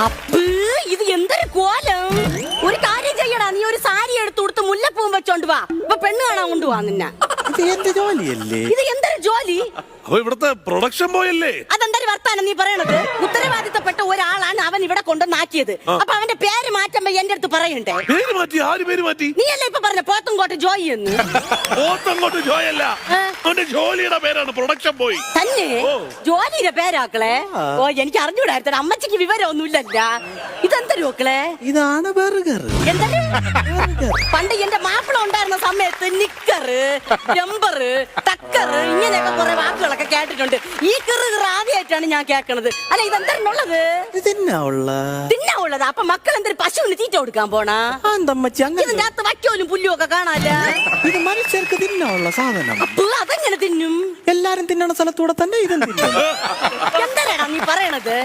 Up ഇത് എന്തൊരു കോലം. ഒരു കാര്യം ചെയ്യടാ, നീ ഒരു സാരി എടുത്ത് കൊടുത്ത് മുല്ലപ്പൂവും വെച്ചോണ്ട് വാ. ഇപ്പൊ പെണ്ണ് കാണാൻ കൊണ്ടുപോവാ നിന്നെ. ഇത് എന്റെ ജോലിയല്ലേ? ഇത് എന്തൊരു ജോലി? അപ്പൊ ഇവിടുത്തെ പ്രൊഡക്ഷൻ പോയല്ലേ? അതെന്തൊരു വർത്താനം നീ പറയണത്? ഉത്തരവാദിത്തപ്പെട്ട ഒരാളാണ് അവൻ ഇവിടെ കൊണ്ടുവന്നാക്കിയത്. അപ്പൊ അവന്റെ പേര് മാറ്റുമ്പോ എന്റെ അടുത്ത് പറയണ്ടേ? പേര് മാറ്റി? ആര് പേര് മാറ്റി? നീയല്ലേ ഇപ്പൊ പറഞ്ഞ പോത്തങ്കോട്ട് ജോയി എന്ന്? പോത്തങ്കോട്ട് ജോയല്ല, അവന്റെ ജോലിയുടെ പേരാണ് പ്രൊഡക്ഷൻ ബോയ്. തന്നെ ജോലിയുടെ പേരാക്കളെ? ഓ, എനിക്ക് അറിഞ്ഞൂടായിരുന്നു. അമ്മച്ചിക്ക് വിവരമൊന്നുമില്ലല്ല. ഇതെന്തൊരു മക്കളെ? ഇതാണ് ബർഗർ. എന്തൊരു പണ്ട് എന്റെ മാപ്പിള ഉണ്ടായിരുന്ന സമയത്ത് നിക്കറ്, ജമ്പറ്, ടക്കറ് ഇങ്ങനെയൊക്കെ കുറെ വാക്കുകളൊക്കെ കേട്ടിട്ടുണ്ട്. ഈ കിറ് ആദ്യമായിട്ടാണ് ഞാൻ കേൾക്കണത്. അല്ല, ഇതെന്താണുള്ളത്? തിന്നാവുള്ളത്. അപ്പൊ മക്കൾ എന്തൊരു പശുവിന് തീറ്റ കൊടുക്കാൻ പോണാ? ഇതിന്റെ അകത്ത് വക്കോലും പുല്ലും ഒക്കെ കാണാല്ല. ഇത് മനുഷ്യർക്ക് തിന്നാനുള്ള സാധനം. അപ്പൊ അതെങ്ങനെ തിന്നും? എല്ലാരും തിന്നണ സ്ഥലത്തൂടെ തന്നെ ഇതും തിന്നും. എന്താടാ നീ പറയണത്?